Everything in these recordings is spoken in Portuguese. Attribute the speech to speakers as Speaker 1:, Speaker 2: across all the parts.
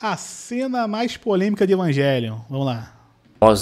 Speaker 1: A cena mais polêmica de Evangelion. Vamos lá.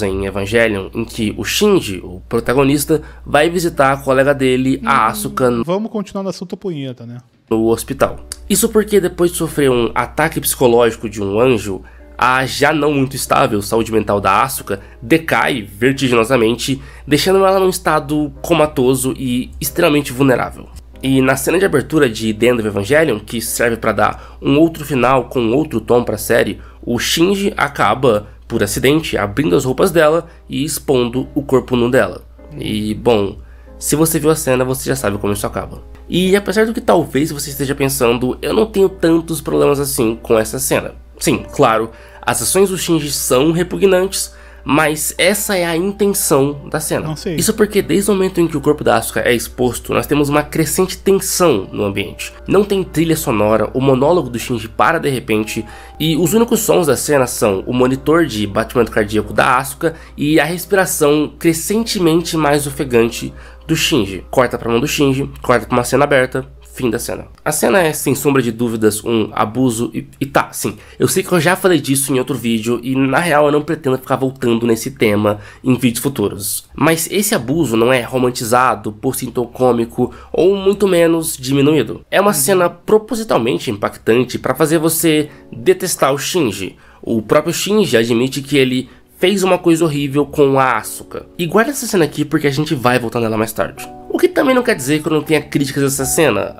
Speaker 2: Em Evangelion, em que o Shinji, o protagonista, vai visitar a colega dele, a Asuka,
Speaker 1: Vamos continuar no assunto punheta, né?
Speaker 2: no hospital. Isso porque depois de sofrer um ataque psicológico de um anjo, a já não muito estável saúde mental da Asuka decai vertiginosamente, deixando ela num estado comatoso e extremamente vulnerável. E na cena de abertura de The End of Evangelion, que serve para dar um outro final com outro tom para a série, o Shinji acaba, por acidente, abrindo as roupas dela e expondo o corpo nu dela. E, bom, se você viu a cena, você já sabe como isso acaba. E apesar do que talvez você esteja pensando, eu não tenho tantos problemas assim com essa cena. Sim, claro, as ações do Shinji são repugnantes, mas essa é a intenção da cena. Isso porque desde o momento em que o corpo da Asuka é exposto, nós temos uma crescente tensão no ambiente. Não tem trilha sonora, o monólogo do Shinji para de repente, e os únicos sons da cena são o monitor de batimento cardíaco da Asuka e a respiração crescentemente mais ofegante do Shinji. Corta pra mão do Shinji, corta pra uma cena aberta, fim da cena. A cena é, sem sombra de dúvidas, um abuso e tá, sim, eu sei que eu já falei disso em outro vídeo e na real eu não pretendo ficar voltando nesse tema em vídeos futuros. Mas esse abuso não é romantizado, posto em tom cômico ou muito menos diminuído. É uma cena propositalmente impactante para fazer você detestar o Shinji. O próprio Shinji admite que ele fez uma coisa horrível com a Asuka. E guarda essa cena aqui porque a gente vai voltar nela mais tarde. O que também não quer dizer que eu não tenha críticas a essa cena.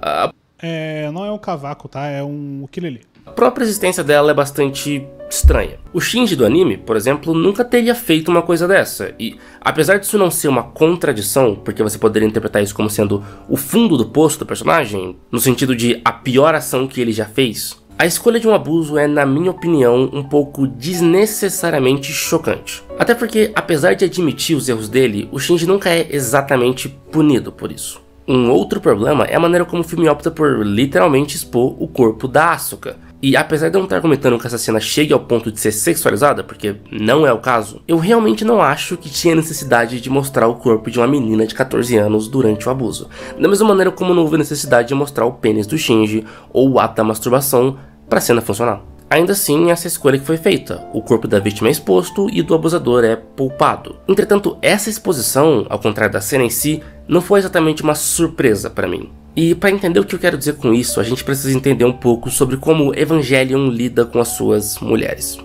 Speaker 1: Não é um cavaco, tá? É um ukulele.
Speaker 2: A própria existência dela é bastante estranha. O Shinji do anime, por exemplo, nunca teria feito uma coisa dessa. E apesar disso não ser uma contradição, porque você poderia interpretar isso como sendo o fundo do poço do personagem, no sentido de a pior ação que ele já fez, a escolha de um abuso é, na minha opinião, um pouco desnecessariamente chocante. Até porque, apesar de admitir os erros dele, o Shinji nunca é exatamente punido por isso. Um outro problema é a maneira como o filme opta por literalmente expor o corpo da Asuka. E apesar de eu não estar argumentando que essa cena chegue ao ponto de ser sexualizada, porque não é o caso, eu realmente não acho que tinha necessidade de mostrar o corpo de uma menina de 14 anos durante o abuso. Da mesma maneira como não houve necessidade de mostrar o pênis do Shinji ou o ato da masturbação para a cena funcionar. Ainda assim, essa escolha que foi feita, o corpo da vítima é exposto e do abusador é poupado. Entretanto, essa exposição, ao contrário da cena em si, não foi exatamente uma surpresa para mim. E para entender o que eu quero dizer com isso, a gente precisa entender um pouco sobre como Evangelion lida com as suas mulheres.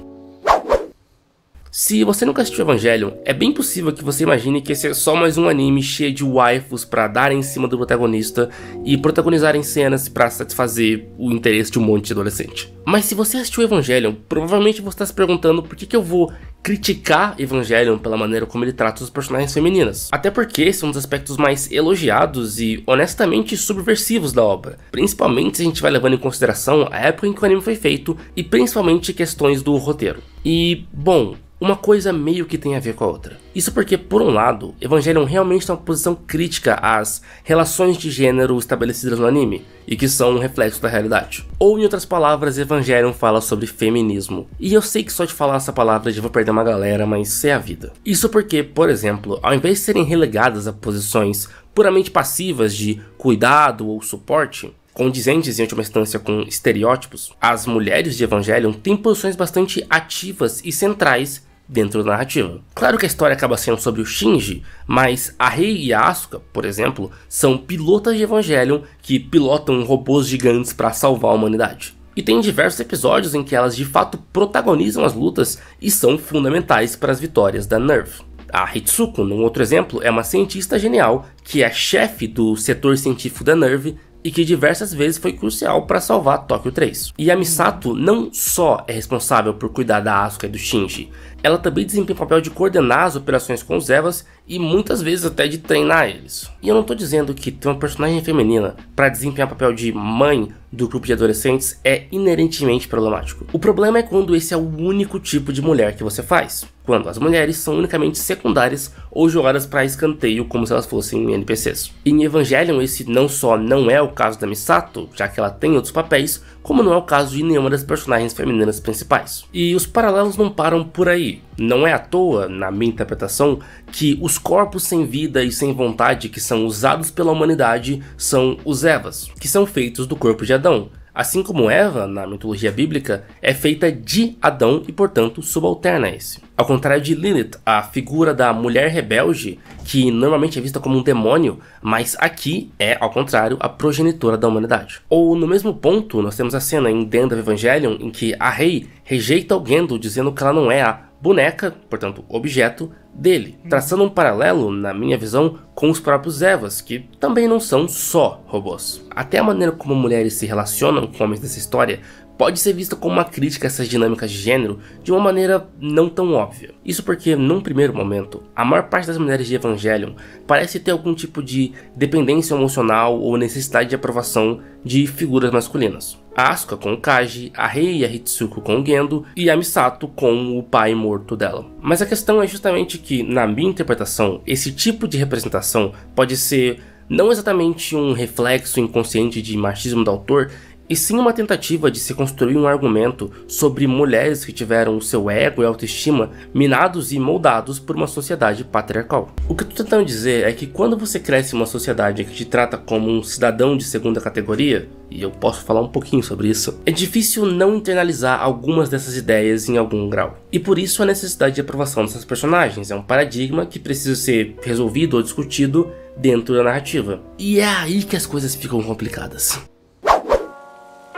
Speaker 2: Se você nunca assistiu Evangelion, é bem possível que você imagine que esse é só mais um anime cheio de waifus pra dar em cima do protagonista e protagonizarem cenas pra satisfazer o interesse de um monte de adolescente. Mas se você assistiu Evangelion, provavelmente você está se perguntando por que eu vou criticar Evangelion pela maneira como ele trata os personagens femininas. Até porque esse é um dos aspectos mais elogiados e honestamente subversivos da obra, principalmente se a gente vai levando em consideração a época em que o anime foi feito e principalmente questões do roteiro. E, bom, uma coisa meio que tem a ver com a outra. Isso porque, por um lado, Evangelion realmente tem uma posição crítica às relações de gênero estabelecidas no anime, e que são um reflexo da realidade. Ou, em outras palavras, Evangelion fala sobre feminismo. E eu sei que só de falar essa palavra já vou perder uma galera, mas é a vida. Isso porque, por exemplo, ao invés de serem relegadas a posições puramente passivas de cuidado ou suporte, condizentes em última instância com estereótipos, as mulheres de Evangelion têm posições bastante ativas e centrais dentro da narrativa. Claro que a história acaba sendo sobre o Shinji, mas a Rei e a Asuka, por exemplo, são pilotas de Evangelion que pilotam robôs gigantes para salvar a humanidade. E tem diversos episódios em que elas de fato protagonizam as lutas e são fundamentais para as vitórias da NERV. A Hitsuko, num outro exemplo, é uma cientista genial que é chefe do setor científico da NERV e que diversas vezes foi crucial para salvar Tóquio 3. E a Misato não só é responsável por cuidar da Asuka e do Shinji, ela também desempenha o papel de coordenar as operações com os Evas e muitas vezes até de treinar eles. E eu não tô dizendo que ter uma personagem feminina para desempenhar o papel de mãe do grupo de adolescentes é inerentemente problemático. O problema é quando esse é o único tipo de mulher que você faz. Quando as mulheres são unicamente secundárias ou jogadas para escanteio como se elas fossem NPCs. E em Evangelion esse não só não é o caso da Misato, já que ela tem outros papéis, como não é o caso de nenhuma das personagens femininas principais. E os paralelos não param por aí. Não é à toa, na minha interpretação, que os corpos sem vida e sem vontade que são usados pela humanidade são os Evas, que são feitos do corpo de Adão. Assim como Eva, na mitologia bíblica, é feita de Adão e, portanto, subalterna a esse. Ao contrário de Lilith, a figura da mulher rebelde, que normalmente é vista como um demônio, mas aqui é, ao contrário, a progenitora da humanidade. Ou, no mesmo ponto, nós temos a cena em The End of Evangelion em que a Rei rejeita o Gendo dizendo que ela não é a boneca, portanto, objeto dele, traçando um paralelo, na minha visão, com os próprios Evas, que também não são só robôs. Até a maneira como mulheres se relacionam com homens dessa história pode ser vista como uma crítica a essas dinâmicas de gênero de uma maneira não tão óbvia. Isso porque, num primeiro momento, a maior parte das mulheres de Evangelion parece ter algum tipo de dependência emocional ou necessidade de aprovação de figuras masculinas. A Asuka com o Kaji, a Rei e a Hitsuko com o Gendo e a Misato com o pai morto dela. Mas a questão é justamente que, na minha interpretação, esse tipo de representação pode ser não exatamente um reflexo inconsciente de machismo do autor, e sim uma tentativa de se construir um argumento sobre mulheres que tiveram o seu ego e autoestima minados e moldados por uma sociedade patriarcal. O que eu tô tentando dizer é que quando você cresce em uma sociedade que te trata como um cidadão de segunda categoria, e eu posso falar um pouquinho sobre isso, é difícil não internalizar algumas dessas ideias em algum grau. E por isso a necessidade de aprovação dessas personagens é um paradigma que precisa ser resolvido ou discutido dentro da narrativa. E é aí que as coisas ficam complicadas.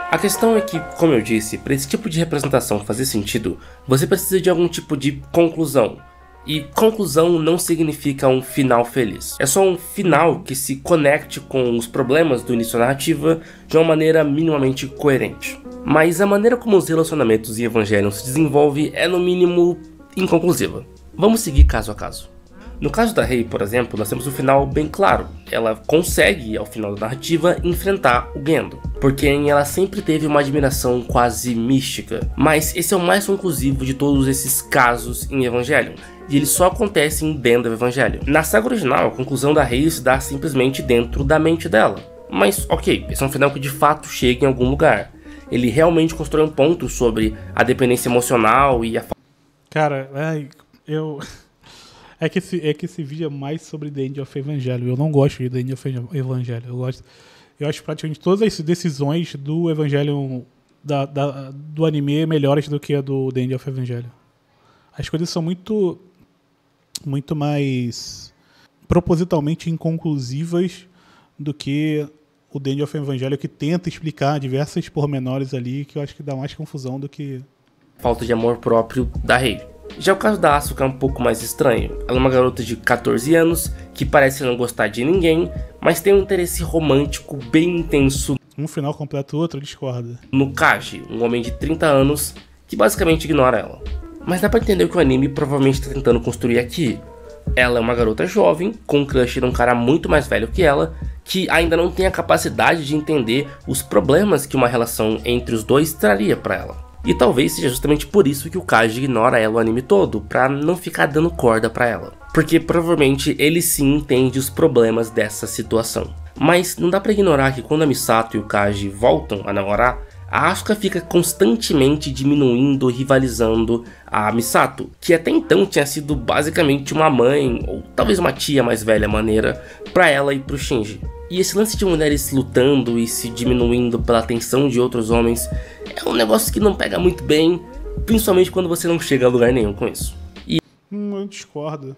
Speaker 2: A questão é que, como eu disse, para esse tipo de representação fazer sentido, você precisa de algum tipo de conclusão. E conclusão não significa um final feliz. É só um final que se conecte com os problemas do início da narrativa de uma maneira minimamente coerente. Mas a maneira como os relacionamentos em Evangelion se desenvolve é no mínimo inconclusiva. Vamos seguir caso a caso. No caso da Rei, por exemplo, nós temos um final bem claro. Ela consegue, ao final da narrativa, enfrentar o Gendo, por quem ela sempre teve uma admiração quase mística. Mas esse é o mais conclusivo de todos esses casos em Evangelion, e ele só acontece em The End of Evangelion. Na saga original, a conclusão da Rei se dá simplesmente dentro da mente dela. Mas ok, esse é um final que de fato chega em algum lugar. Ele realmente constrói um ponto sobre a dependência emocional e a...
Speaker 1: Cara, eu... É que esse vídeo é mais sobre The End of Evangelion. Eu não gosto de The End of Evangelion. Eu acho praticamente todas as decisões do Evangelion do anime melhores do que a do The End of Evangelion. As coisas são muito mais propositalmente inconclusivas do que o The End of Evangelion, que tenta explicar diversos pormenores ali, que eu acho que dá mais confusão do que...
Speaker 2: falta de amor próprio da Rei. Já o caso da Asuka é um pouco mais estranho. Ela é uma garota de 14 anos, que parece não gostar de ninguém, mas tem um interesse romântico bem intenso.
Speaker 1: Um final completo, outro discorda.
Speaker 2: No Kaji, um homem de 30 anos, que basicamente ignora ela. Mas dá pra entender o que o anime provavelmente tá tentando construir aqui. Ela é uma garota jovem, com um crush de um cara muito mais velho que ela, que ainda não tem a capacidade de entender os problemas que uma relação entre os dois traria pra ela. E talvez seja justamente por isso que o Kaji ignora ela o anime todo, pra não ficar dando corda pra ela. Porque provavelmente ele sim entende os problemas dessa situação. Mas não dá pra ignorar que quando a Misato e o Kaji voltam a namorar, a Asuka fica constantemente diminuindo, rivalizando a Misato, que até então tinha sido basicamente uma mãe, ou talvez uma tia mais velha maneira, pra ela e pro Shinji. E esse lance de mulheres lutando e se diminuindo pela atenção de outros homens é um negócio que não pega muito bem, principalmente quando você não chega a lugar nenhum com isso.
Speaker 1: Eu discordo.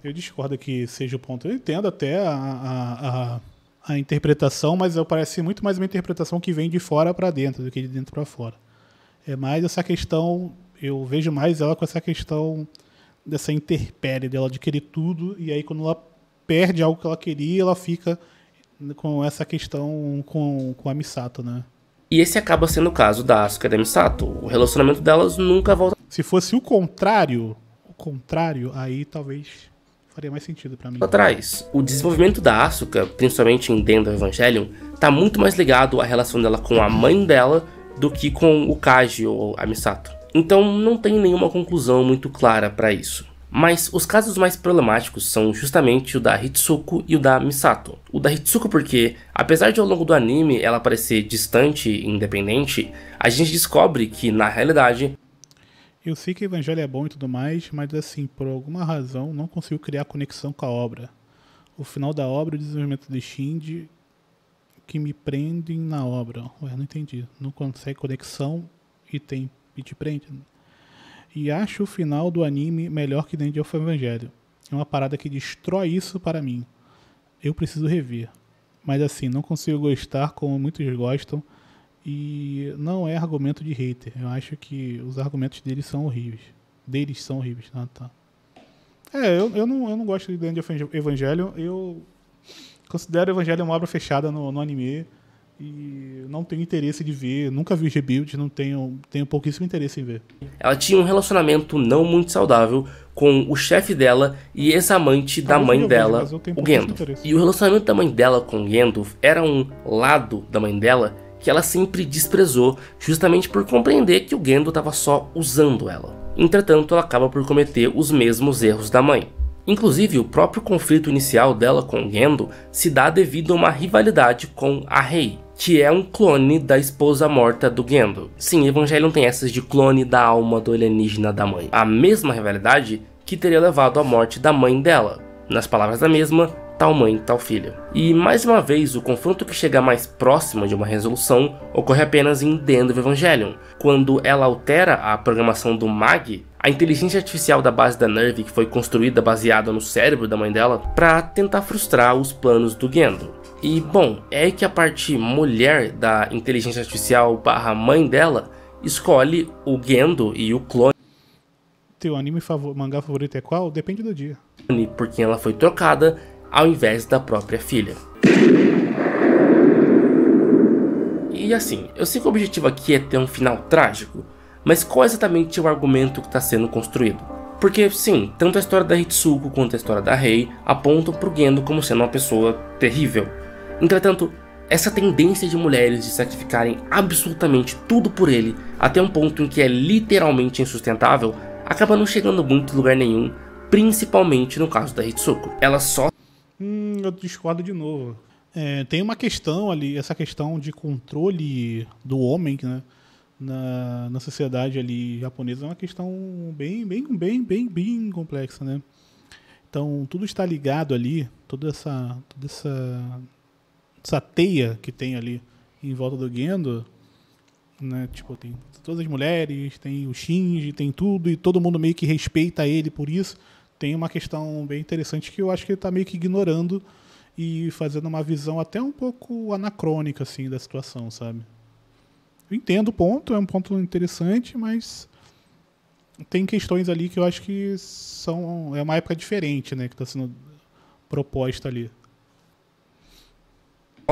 Speaker 1: Eu discordo que seja o ponto. Eu entendo até a interpretação, mas parece muito mais uma interpretação que vem de fora para dentro do que de dentro para fora. É mais essa questão, eu vejo mais ela com essa questão dessa intempérie dela de querer tudo, e aí quando ela perde algo que ela queria, ela fica com essa questão com a Misato, né?
Speaker 2: E esse acaba sendo o caso da Asuka e da Misato. O relacionamento delas nunca volta.
Speaker 1: Se fosse o contrário, aí talvez faria mais sentido pra mim.
Speaker 2: Atrás, o desenvolvimento da Asuka, principalmente em The End of Evangelion, tá muito mais ligado à relação dela com a mãe dela do que com o Kaji ou a Misato. Então não tem nenhuma conclusão muito clara pra isso. Mas os casos mais problemáticos são justamente o da Hitsuko e o da Misato. O da Hitsuko porque, apesar de ao longo do anime ela parecer distante e independente, a gente descobre que, na realidade...
Speaker 1: Eu sei que o Evangelho é bom e tudo mais, mas assim, por alguma razão, não consigo criar conexão com a obra. O final da obra, o desenvolvimento do Shinji, que me prendem na obra. Ué, não entendi. Não consegue conexão e te prende. E acho o final do anime melhor que End of Evangelion. É uma parada que destrói isso para mim. Eu preciso rever. Mas assim, não consigo gostar como muitos gostam. E não é argumento de hater. Eu acho que os argumentos deles são horríveis. Ah, tá. Eu não gosto de End of Evangelion. Eu considero Evangelion uma obra fechada no anime. E não tenho interesse de ver. Nunca vi os rebuilds, tenho pouquíssimo interesse em ver.
Speaker 2: Ela tinha um relacionamento não muito saudável com o chefe dela e ex-amante da mãe dela, o Gendo. E o relacionamento da mãe dela com o Gendo era um lado da mãe dela que ela sempre desprezou, justamente por compreender que o Gendo estava só usando ela. Entretanto, ela acaba por cometer os mesmos erros da mãe. Inclusive, o próprio conflito inicial dela com o Gendo se dá devido a uma rivalidade com a Rei, que é um clone da esposa morta do Gendo. Sim, Evangelion tem essas de clone da alma do alienígena da mãe. A mesma rivalidade que teria levado à morte da mãe dela. Nas palavras da mesma, tal mãe, tal filha. E mais uma vez, o confronto que chega mais próximo de uma resolução ocorre apenas em The End of Evangelion, quando ela altera a programação do Mag, a inteligência artificial da base da NERV, que foi construída baseada no cérebro da mãe dela, para tentar frustrar os planos do Gendo. E bom, é aí que a parte mulher da inteligência artificial barra mãe dela escolhe o Gendo e o clone.
Speaker 1: Teu mangá favorito é qual? Depende do dia.
Speaker 2: Por quem ela foi trocada, ao invés da própria filha. E assim, eu sei que o objetivo aqui é ter um final trágico, mas qual exatamente é o argumento que está sendo construído? Porque sim, tanto a história da Hitsuko quanto a história da Rei apontam pro Gendo como sendo uma pessoa terrível. Entretanto, essa tendência de mulheres de sacrificarem absolutamente tudo por ele, até um ponto em que é literalmente insustentável, acaba não chegando muito em lugar nenhum, principalmente no caso da Hitsuko. Ela só...
Speaker 1: Eu discordo de novo. Tem uma questão ali, essa questão de controle do homem, né, na sociedade ali japonesa, é uma questão bem complexa, né? Então, tudo está ligado ali, toda essa teia que tem ali em volta do Gendo, né? Tipo, tem todas as mulheres, tem o Shinji, tem tudo, e todo mundo meio que respeita ele por isso. Tem uma questão bem interessante que eu acho que ele está meio que ignorando e fazendo uma visão até um pouco anacrônica, assim, da situação, sabe? Eu entendo o ponto, é um ponto interessante, mas tem questões ali que eu acho que é uma época diferente, né, que está sendo proposta ali.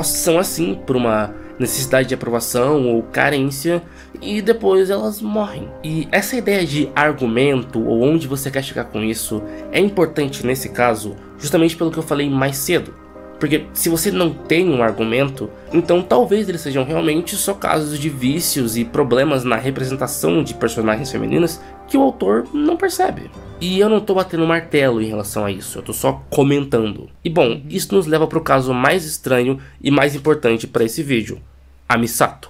Speaker 2: São assim por uma necessidade de aprovação ou carência e depois elas morrem. E essa ideia de argumento ou onde você quer chegar com isso é importante nesse caso justamente pelo que eu falei mais cedo. Porque se você não tem um argumento, então talvez eles sejam realmente só casos de vícios e problemas na representação de personagens femininas que o autor não percebe. E eu não tô batendo martelo em relação a isso, eu tô só comentando. E bom, isso nos leva pro caso mais estranho e mais importante para esse vídeo, a Misato.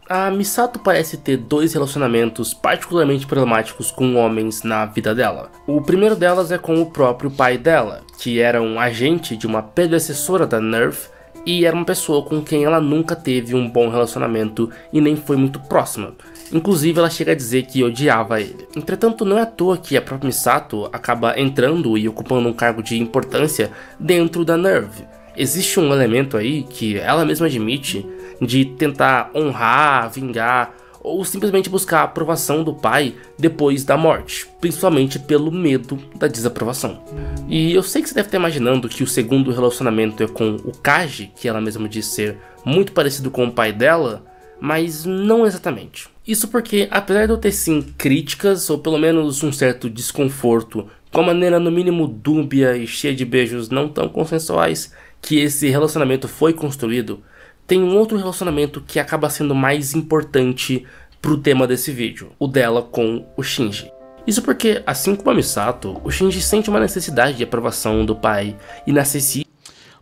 Speaker 2: A Misato parece ter dois relacionamentos particularmente problemáticos com homens na vida dela. O primeiro delas é com o próprio pai dela, que era um agente de uma predecessora da NERV e era uma pessoa com quem ela nunca teve um bom relacionamento e nem foi muito próxima. Inclusive ela chega a dizer que odiava ele. Entretanto, não é à toa que a própria Misato acaba entrando e ocupando um cargo de importância dentro da NERV. Existe um elemento aí que ela mesma admite de tentar honrar, vingar ou simplesmente buscar a aprovação do pai depois da morte, principalmente pelo medo da desaprovação. E eu sei que você deve estar imaginando que o segundo relacionamento é com o Kaji, que ela mesma diz ser muito parecido com o pai dela, mas não exatamente. Isso porque, apesar de eu ter sim críticas, ou pelo menos um certo desconforto, com a maneira no mínimo dúbia e cheia de beijos não tão consensuais que esse relacionamento foi construído, tem um outro relacionamento que acaba sendo mais importante pro tema desse vídeo, o dela com o Shinji. Isso porque, assim como a Misato, o Shinji sente uma necessidade de aprovação do pai inacessível.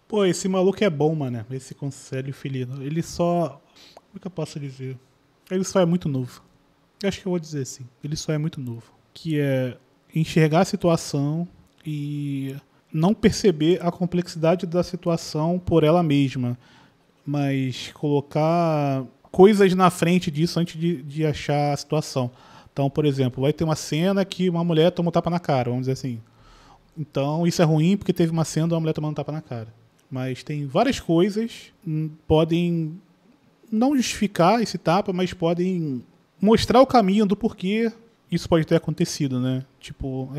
Speaker 1: Pô, esse maluco é bom, mano, esse Conselho Felino. Ele só... Como é que eu posso dizer? Ele só é muito novo. Eu acho que eu vou dizer assim. Ele só é muito novo. Que é enxergar a situação e não perceber a complexidade da situação por ela mesma, mas colocar coisas na frente disso antes de achar a situação. Então, por exemplo, vai ter uma cena que uma mulher toma um tapa na cara, vamos dizer assim. Então, isso é ruim porque teve uma cena de uma mulher tomando um tapa na cara. Mas tem várias coisas que podem não justificar esse tapa, mas podem mostrar o caminho do porquê isso pode ter acontecido, né? Tipo,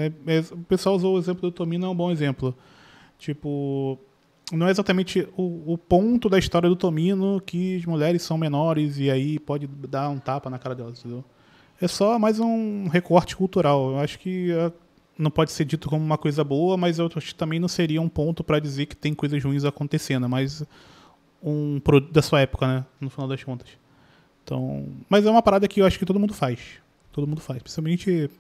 Speaker 1: o pessoal usou o exemplo do Tomino, é um bom exemplo. Tipo, não é exatamente o ponto da história do Tomino que as mulheres são menores e aí pode dar um tapa na cara delas, entendeu? É só mais um recorte cultural. Eu acho que não pode ser dito como uma coisa boa, mas eu acho que também não seria um ponto para dizer que tem coisas ruins acontecendo, mas um produto da sua época, né? No final das contas. Então, mas é uma parada que eu acho que todo mundo faz. Todo mundo faz. Principalmente, ele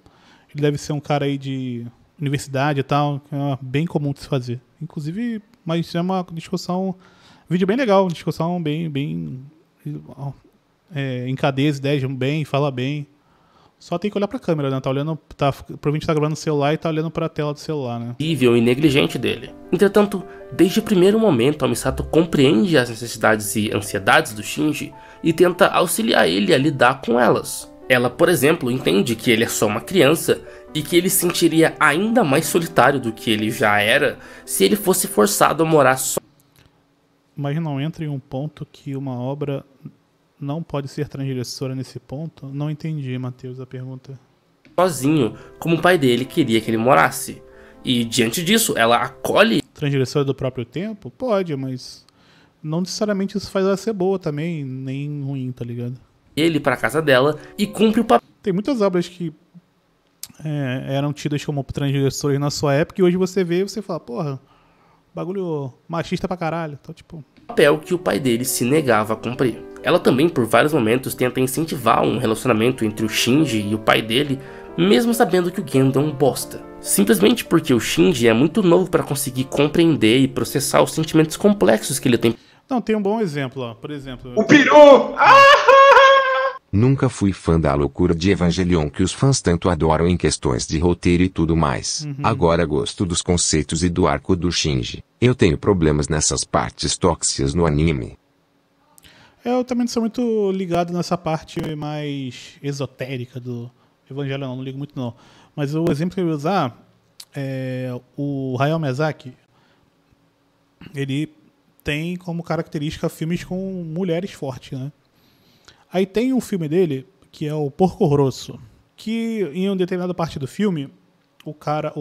Speaker 1: deve ser um cara aí de universidade e tal, que é bem comum de se fazer. Inclusive, mas é uma discussão, um vídeo bem legal, discussão bem encadeia as ideias bem, fala bem. Só tem que olhar pra câmera, né? Provavelmente tá gravando no celular e tá olhando pra tela do celular, né?
Speaker 2: E negligente dele. Entretanto, desde o primeiro momento, a Misato compreende as necessidades e ansiedades do Shinji e tenta auxiliar ele a lidar com elas. Ela, por exemplo, entende que ele é só uma criança e que ele se sentiria ainda mais solitário do que ele já era se ele fosse forçado a morar só.
Speaker 1: Mas não entra em um ponto que uma obra não pode ser transgressora nesse ponto? Não entendi, Matheus, a pergunta.
Speaker 2: Sozinho, como o pai dele queria que ele morasse. E diante disso, ela acolhe.
Speaker 1: Transgressora do próprio tempo? Pode, mas não necessariamente isso faz ela ser boa também, nem ruim, tá ligado?
Speaker 2: Ele para casa dela e cumpre o papel.
Speaker 1: Tem muitas obras que eram tidas como transgressoras na sua época e hoje você vê e você fala, porra, bagulho machista pra caralho. Então, tipo...
Speaker 2: papel que o pai dele se negava a cumprir. Ela também, por vários momentos, tenta incentivar um relacionamento entre o Shinji e o pai dele, mesmo sabendo que o Gendo é um bosta. Simplesmente porque o Shinji é muito novo para conseguir compreender e processar os sentimentos complexos que ele tem.
Speaker 1: Não, tem um bom exemplo, ó. Por exemplo...
Speaker 3: O peru!
Speaker 4: Nunca fui fã da loucura de Evangelion que os fãs tanto adoram em questões de roteiro e tudo mais. Agora gosto dos conceitos e do arco do Shinji. Eu tenho problemas nessas partes tóxicas no anime.
Speaker 1: Eu também não sou muito ligado nessa parte mais esotérica do Evangelion, não ligo muito não. Mas o exemplo que eu ia usar é o Hayao Miyazaki. Ele tem como característica filmes com mulheres fortes, né? Aí tem um filme dele, que é o Porco Rosso, que em uma determinada parte do filme, o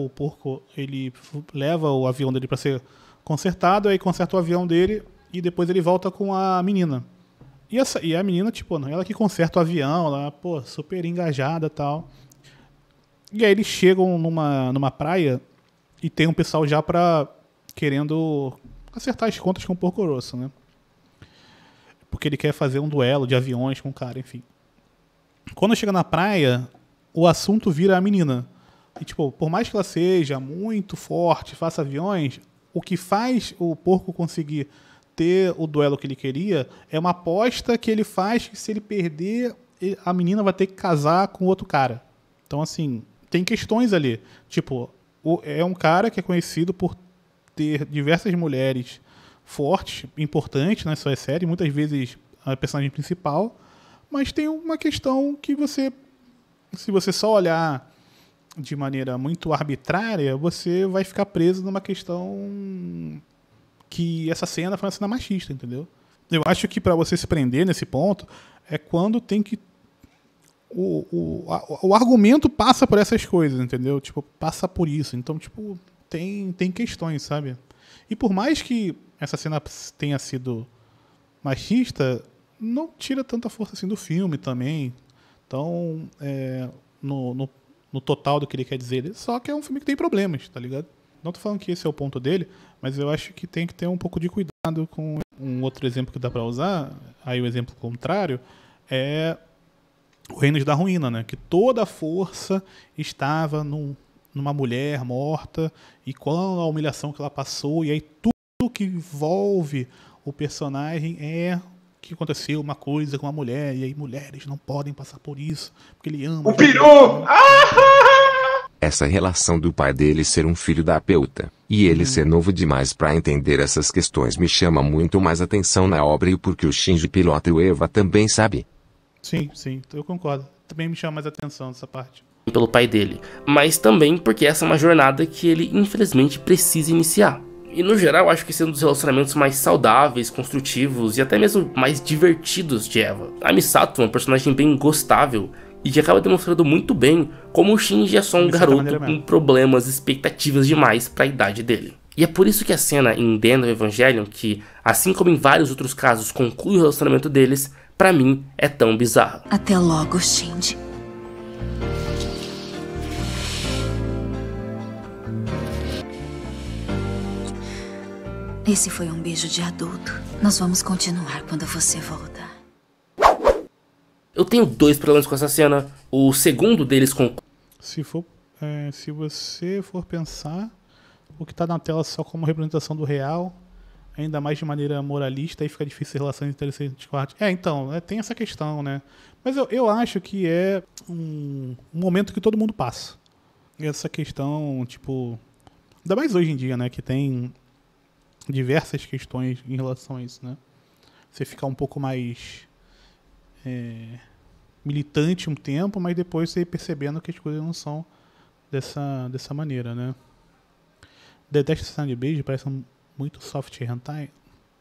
Speaker 1: porco, ele leva o avião dele para ser consertado, aí conserta o avião dele e depois ele volta com a menina. E a menina, tipo, ela que conserta o avião, ela, pô, super engajada e tal. E aí eles chegam numa praia e tem um pessoal já querendo acertar as contas com o Porco Rosso, né? Porque ele quer fazer um duelo de aviões com o cara, enfim. Quando chega na praia, o assunto vira a menina. E, tipo, por mais que ela seja muito forte, faça aviões, o que faz o porco conseguir ter o duelo que ele queria é uma aposta que ele faz que se ele perder, a menina vai ter que casar com outro cara. Então, assim, tem questões ali. Tipo, é um cara que é conhecido por ter diversas mulheres forte, importante na sua série, muitas vezes a personagem principal, mas tem uma questão que se você só olhar de maneira muito arbitrária, você vai ficar preso numa questão que essa cena foi uma cena machista, entendeu? Eu acho que para você se prender nesse ponto é quando tem que o argumento passa por essas coisas, entendeu? Tipo, passa por isso. Então, tipo, tem questões, sabe? E por mais que essa cena tenha sido machista, não tira tanta força assim do filme também. Então, no total do que ele quer dizer, só que é um filme que tem problemas, tá ligado? Não tô falando que esse é o ponto dele, mas eu acho que tem que ter um pouco de cuidado com um outro exemplo que dá pra usar, aí o exemplo contrário, é o Reino da Ruína, né? Que toda a força estava numa mulher morta, e com a humilhação que ela passou, e aí tudo que envolve o personagem é que aconteceu uma coisa com a mulher, e aí mulheres não podem passar por isso, porque ele ama...
Speaker 3: O peru!
Speaker 4: Essa relação do pai dele ser um filho da puta, e ele ser novo demais pra entender essas questões me chama muito mais atenção na obra e porque o Shinji pilota e o Eva também sabe.
Speaker 1: Sim, eu concordo. Também me chama mais atenção essa parte.
Speaker 2: Pelo pai dele, mas também porque essa é uma jornada que ele infelizmente precisa iniciar. E no geral, acho que esse é um dos relacionamentos mais saudáveis, construtivos e até mesmo mais divertidos de Eva. A Misato é um personagem bem gostável e que acaba demonstrando muito bem como o Shinji é só um garoto com problemas e expectativas demais para a idade dele. E é por isso que a cena em The End of Evangelion, que assim como em vários outros casos conclui o relacionamento deles, pra mim é tão bizarra.
Speaker 3: Até logo, Shinji. Esse foi um beijo de adulto. Nós vamos continuar quando você voltar.
Speaker 2: Eu tenho 2 problemas com essa cena. O segundo deles conclui.
Speaker 1: Se você for pensar, o que tá na tela só como representação do real, ainda mais de maneira moralista, aí fica difícil relações interessantes com a arte. Então, tem essa questão, né? Mas eu acho que é um momento que todo mundo passa. Essa questão, tipo... Ainda mais hoje em dia, né? Que tem diversas questões em relação a isso, né? Você ficar um pouco mais militante um tempo, mas depois você ir percebendo que as coisas não são dessa maneira, né? Detesto essa cena de beijo, parece muito soft hentai.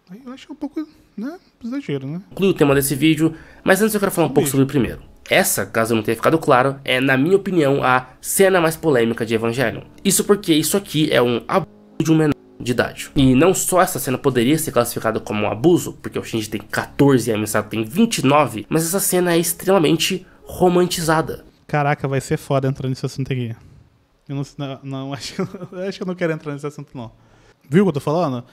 Speaker 1: Aí eu acho um pouco, né, exagero, né?
Speaker 2: Conclui o tema desse vídeo, mas antes eu quero falar um pouco sobre o primeiro. Essa, caso não tenha ficado claro, é, na minha opinião, a cena mais polêmica de Evangelion. Isso porque isso aqui é um abuso de um menor de idade. E não só essa cena poderia ser classificada como um abuso, porque o Shinji tem 14 e a Misato tem 29, mas essa cena é extremamente romantizada.
Speaker 1: Caraca, vai ser foda entrar nesse assunto aqui. Eu acho que eu não quero entrar nesse assunto, não. Viu o que eu tô falando?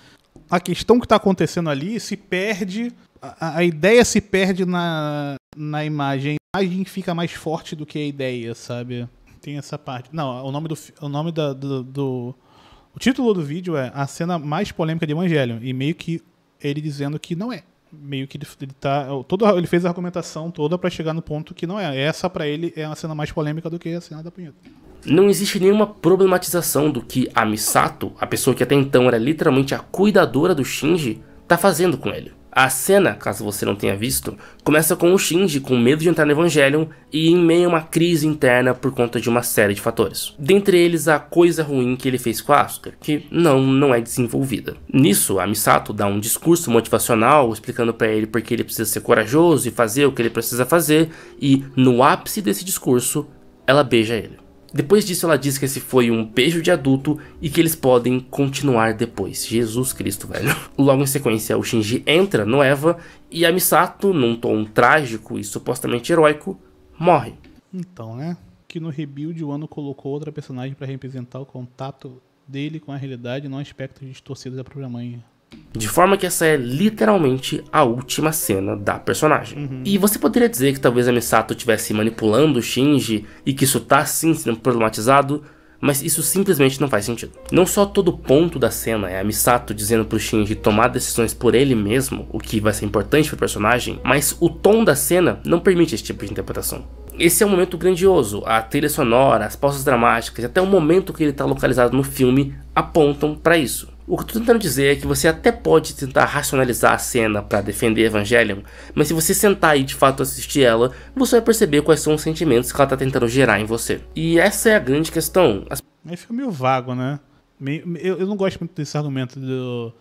Speaker 1: A questão que tá acontecendo ali se perde, a ideia se perde na imagem. A imagem fica mais forte do que a ideia, sabe? Tem essa parte. Não, o título do vídeo é a cena mais polêmica de Evangelion. E meio que ele dizendo que não é. Meio que ele fez a argumentação toda pra chegar no ponto que não é. Essa pra ele é a cena mais polêmica do que a cena da punheta.
Speaker 2: Não existe nenhuma problematização do que a Misato, a pessoa que até então era literalmente a cuidadora do Shinji, tá fazendo com ele. A cena, caso você não tenha visto, começa com o Shinji com medo de entrar no Evangelion e em meio a uma crise interna por conta de uma série de fatores. Dentre eles, a coisa ruim que ele fez com a Asuka, que não é desenvolvida. Nisso, a Misato dá um discurso motivacional explicando pra ele porque ele precisa ser corajoso e fazer o que ele precisa fazer, e no ápice desse discurso, ela beija ele. Depois disso ela diz que esse foi um beijo de adulto e que eles podem continuar depois. Jesus Cristo, velho. Logo em sequência o Shinji entra no Eva e a Misato, num tom trágico e supostamente heróico, morre.
Speaker 1: Então, né? Que no Rebuild o Ano colocou outra personagem para representar o contato dele com a realidade e não aspectos distorcidos da própria mãe.
Speaker 2: De forma que essa é literalmente a última cena da personagem. E você poderia dizer que talvez a Misato estivesse manipulando o Shinji e que isso tá sim sendo problematizado, mas isso simplesmente não faz sentido. Não só todo ponto da cena é a Misato dizendo pro Shinji tomar decisões por ele mesmo, o que vai ser importante pro personagem, mas o tom da cena não permite esse tipo de interpretação. Esse é um momento grandioso, a trilha sonora, as pausas dramáticas e até o momento que ele está localizado no filme apontam para isso. O que eu tô tentando dizer é que você até pode tentar racionalizar a cena para defender Evangelion, mas se você sentar e de fato assistir ela, você vai perceber quais são os sentimentos que ela tá tentando gerar em você. E essa é a grande questão.
Speaker 1: Aí fica meio vago, né? Eu não gosto muito desse argumento de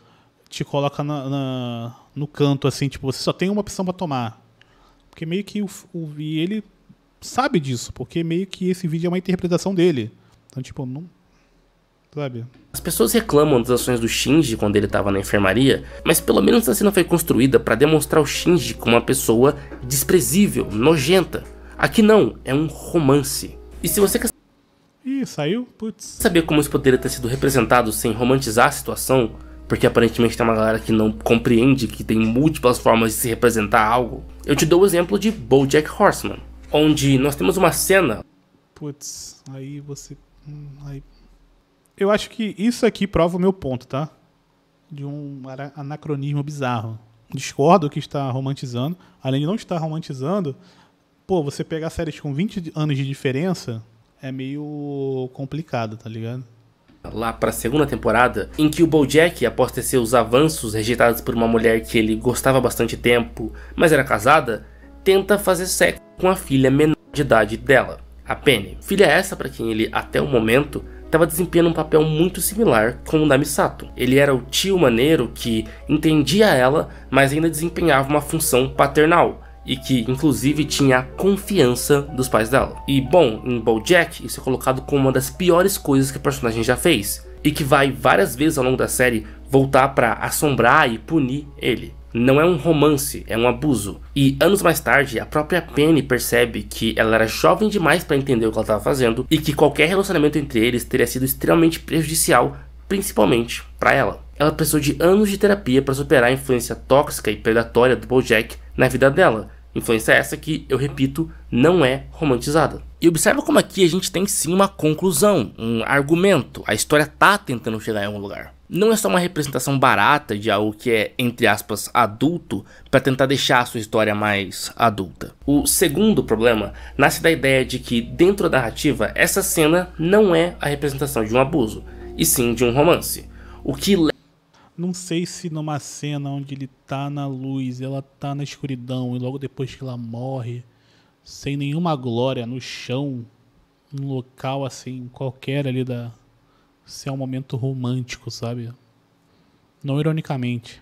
Speaker 1: te coloca no canto assim, tipo, você só tem uma opção para tomar. Porque meio que e ele sabe disso, porque meio que esse vídeo é uma interpretação dele. Então, tipo, não... Sabe?
Speaker 2: As pessoas reclamam das ações do Shinji quando ele estava na enfermaria, mas pelo menos a cena foi construída para demonstrar o Shinji como uma pessoa desprezível, nojenta. Aqui não, é um romance. E se você quer
Speaker 1: saiu? Putz.
Speaker 2: Saber como isso poderia ter sido representado sem romantizar a situação, porque aparentemente tem uma galera que não compreende que tem múltiplas formas de se representar algo, eu te dou o exemplo de BoJack Horseman, onde nós temos uma cena...
Speaker 1: Putz, aí você... Eu acho que isso aqui prova o meu ponto, tá? De um anacronismo bizarro. Discordo que está romantizando. Além de não estar romantizando, pô, você pegar séries com 20 anos de diferença é meio complicado, tá ligado?
Speaker 2: Lá pra segunda temporada, em que o BoJack, após ter seus avanços rejeitados por uma mulher que ele gostava há bastante tempo, mas era casada, tenta fazer sexo com a filha menor de idade dela, a Penny. Filha essa para quem ele, até o momento, estava desempenhando um papel muito similar com o da Misato. Ele era o tio maneiro que entendia ela, mas ainda desempenhava uma função paternal, e que inclusive tinha a confiança dos pais dela. E bom, em BoJack isso é colocado como uma das piores coisas que o personagem já fez, e que vai várias vezes ao longo da série voltar para assombrar e punir ele. Não é um romance, é um abuso. E anos mais tarde, a própria Penny percebe que ela era jovem demais para entender o que ela estava fazendo, e que qualquer relacionamento entre eles teria sido extremamente prejudicial, principalmente para ela. Ela precisou de anos de terapia para superar a influência tóxica e predatória do BoJack na vida dela. Influência essa que, eu repito, não é romantizada. E observa como aqui a gente tem sim uma conclusão, um argumento. A história tá tentando chegar em algum lugar. Não é só uma representação barata de algo que é, entre aspas, adulto, para tentar deixar a sua história mais adulta. O segundo problema nasce da ideia de que, dentro da narrativa, essa cena não é a representação de um abuso, e sim de um romance. O que
Speaker 1: não sei se numa cena onde ele tá na luz, ela tá na escuridão, e logo depois que ela morre, sem nenhuma glória, no chão, num local assim, qualquer ali se é um momento romântico, sabe? Não ironicamente.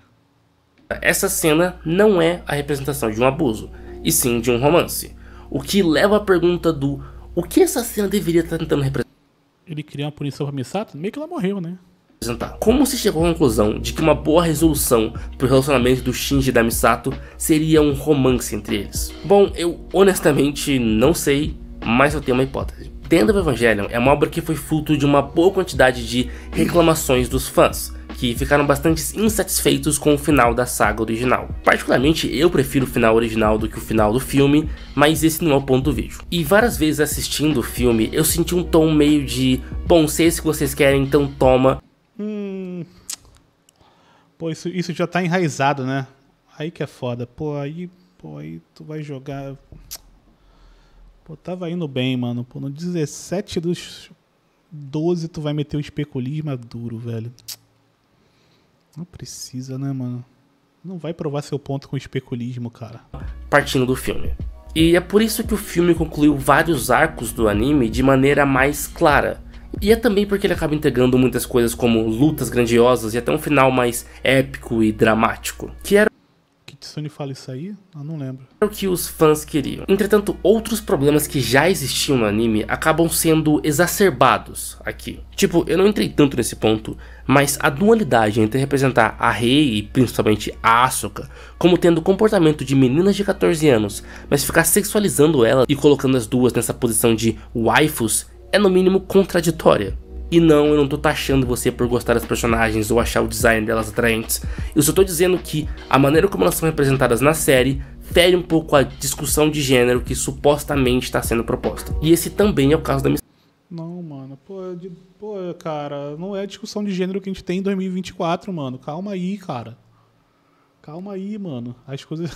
Speaker 2: Essa cena não é a representação de um abuso, e sim de um romance. O que leva à pergunta do o que essa cena deveria estar tentando representar.
Speaker 1: Ele cria uma punição pra Misato, meio que ela morreu, né?
Speaker 2: Como se chegou à conclusão de que uma boa resolução pro relacionamento do Shinji e da Misato seria um romance entre eles? Bom, eu honestamente não sei, mas eu tenho uma hipótese. The End of Evangelion é uma obra que foi fruto de uma boa quantidade de reclamações dos fãs, que ficaram bastante insatisfeitos com o final da saga original. Particularmente, eu prefiro o final original do que o final do filme, mas esse não é o ponto do vídeo. E várias vezes assistindo o filme, eu senti um tom meio de, bom, se é isso que vocês querem, então toma.
Speaker 1: Pô, isso já tá enraizado, né? Aí que é foda. Pô, aí tu vai jogar. Pô, tava indo bem, mano. Pô, no 17 dos 12 tu vai meter o especulismo duro, velho. Não precisa, né, mano? Não vai provar seu ponto com especulismo, cara.
Speaker 2: Partindo do filme. E é por isso que o filme concluiu vários arcos do anime de maneira mais clara. E é também porque ele acaba entregando muitas coisas como lutas grandiosas e até um final mais épico e dramático, que era
Speaker 1: Kitsune fala isso aí? Eu não lembro.
Speaker 2: o que os fãs queriam. Entretanto, outros problemas que já existiam no anime acabam sendo exacerbados aqui. Tipo, eu não entrei tanto nesse ponto, mas a dualidade entre representar a Rei e principalmente a Asuka como tendo o comportamento de meninas de 14 anos, mas ficar sexualizando ela e colocando as duas nessa posição de waifus é no mínimo contraditória. E não, eu não tô taxando você por gostar das personagens ou achar o design delas atraentes. Eu só tô dizendo que a maneira como elas são representadas na série fere um pouco a discussão de gênero que supostamente está sendo proposta. E esse também é o caso da Misato.
Speaker 1: Não, mano, pô, cara, não é discussão de gênero que a gente tem em 2024, mano. Calma aí, cara. Calma aí, mano. As coisas...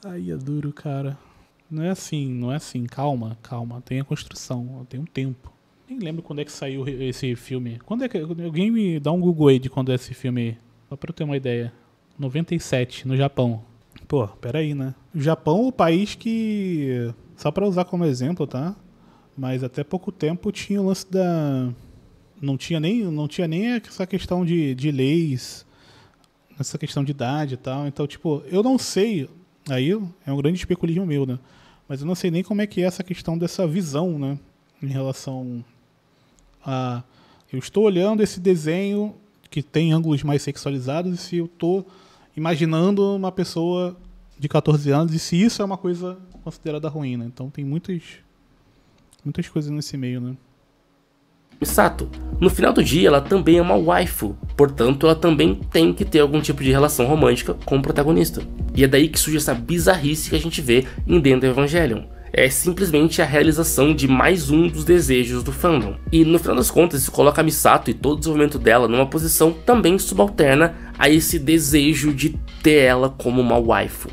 Speaker 1: Aí é duro, cara. Não é assim. Calma. Tem a construção, tem um tempo. Nem lembro quando é que saiu esse filme. Quando é que... Alguém me dá um Google aí de quando é esse filme, só pra eu ter uma ideia. 97, no Japão. Pô, peraí, né? O Japão é o país que... Só pra usar como exemplo, tá? Mas até pouco tempo tinha o lance da... Não tinha nem essa questão de leis, essa questão de idade e tal. Então, tipo, eu não sei... Aí é um grande especulismo meu, né? Mas eu não sei nem como é que é essa questão dessa visão, né? Em relação a... Eu estou olhando esse desenho que tem ângulos mais sexualizados e se eu estou imaginando uma pessoa de 14 anos e se isso é uma coisa considerada ruim, né? Então tem muitas coisas nesse meio, né?
Speaker 2: Misato, no final do dia ela também é uma waifu, portanto ela também tem que ter algum tipo de relação romântica com o protagonista. E é daí que surge essa bizarrice que a gente vê em The End of Evangelion. É simplesmente a realização de mais um dos desejos do fandom. E no final das contas isso coloca a Misato e todo o desenvolvimento dela numa posição também subalterna a esse desejo de ter ela como uma waifu.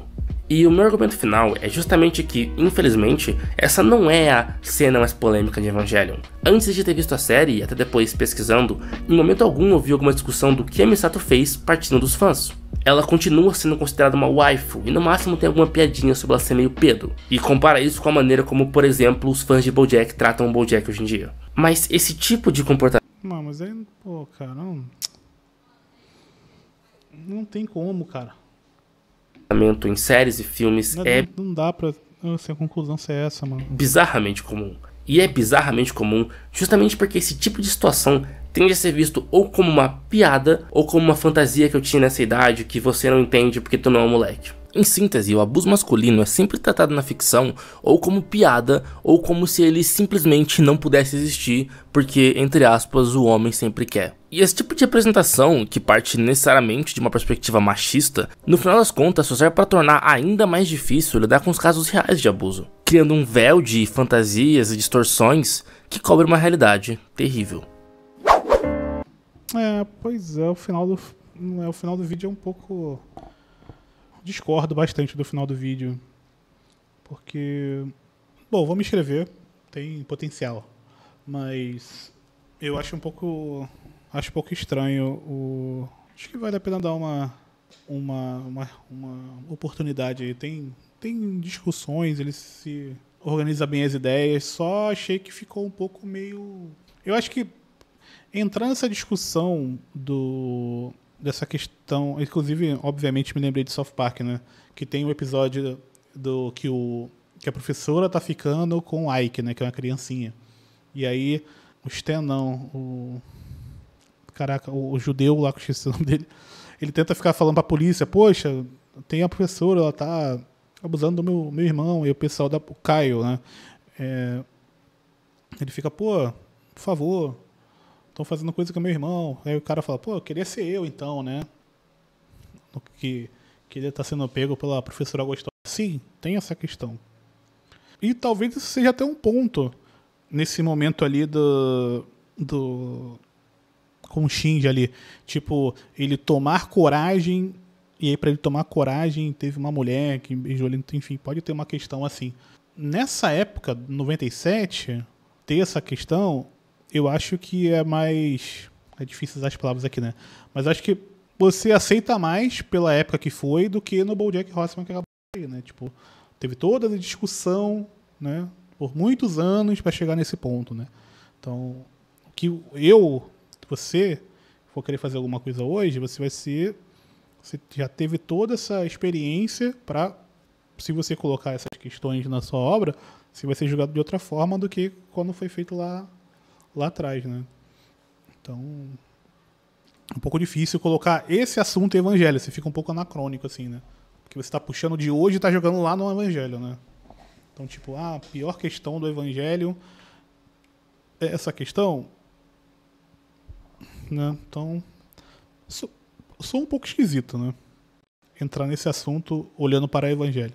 Speaker 2: E o meu argumento final é justamente que, infelizmente, essa não é a cena mais polêmica de Evangelion. Antes de ter visto a série, e até depois pesquisando, em momento algum eu vi alguma discussão do que a Misato fez partindo dos fãs. Ela continua sendo considerada uma waifu, e no máximo tem alguma piadinha sobre ela ser meio pedo. E compara isso com a maneira como, por exemplo, os fãs de BoJack tratam o BoJack hoje em dia. Mas esse tipo de comportamento...
Speaker 1: Não, mas aí, pô, cara, não tem como, cara.
Speaker 2: Em séries e filmes
Speaker 1: não dá pra a conclusão ser essa, mano.
Speaker 2: Bizarramente comum. E é bizarramente comum justamente porque esse tipo de situação tende a ser visto ou como uma piada ou como uma fantasia que eu tinha nessa idade que você não entende porque tu não é um moleque. Em síntese, o abuso masculino é sempre tratado na ficção ou como piada ou como se ele simplesmente não pudesse existir porque, entre aspas, o homem sempre quer. E esse tipo de representação, que parte necessariamente de uma perspectiva machista, no final das contas só serve para tornar ainda mais difícil lidar com os casos reais de abuso, criando um véu de fantasias e distorções que cobre uma realidade terrível.
Speaker 1: Pois é, o final do vídeo é um pouco... Discordo bastante do final do vídeo. Porque... Bom, vou me inscrever. Tem potencial. Mas... Eu acho um pouco estranho. Acho que vale a pena dar uma oportunidade aí. Tem discussões, ele se organiza bem as ideias. Só achei que ficou um pouco meio... Eu acho que entrar nessa discussão dessa questão, inclusive, obviamente, me lembrei de South Park, né? Que tem um episódio que a professora tá ficando com o Ike, né? Que é uma criancinha. E aí, o Stan não, o judeu lá, que eu esqueci o nome dele, ele tenta ficar falando pra polícia, poxa, tem a professora, ela tá abusando do meu irmão, e o pessoal o Caio, né? Ele fica, pô, por favor, estão fazendo coisa com meu irmão. Aí o cara fala, pô, eu queria ser eu então, né? Que ele tá sendo pego pela professora gostosa. Sim, tem essa questão. E talvez isso seja até um ponto nesse momento ali com o Shinji ali. Tipo, ele tomar coragem, e aí pra ele tomar coragem teve uma mulher que beijou ele, enfim, pode ter uma questão assim. Nessa época, 97, ter essa questão... Eu acho que é mais... É difícil usar as palavras aqui, né? Mas acho que você aceita mais pela época que foi do que no BoJack Horseman que acabou aí, né? Tipo, teve toda a discussão, né? Por muitos anos para chegar nesse ponto, né? Então, que você for querer fazer alguma coisa hoje, você já teve toda essa experiência para, se você colocar essas questões na sua obra, você vai ser julgado de outra forma do que quando foi feito lá atrás, né? Então, é um pouco difícil colocar esse assunto em Evangelho. Você fica um pouco anacrônico, assim, né? Porque você está puxando de hoje e está jogando lá no Evangelho, né? Então, tipo, a pior questão do Evangelho é essa questão, né? Então, sou um pouco esquisito, né? Entrar nesse assunto olhando para o Evangelho.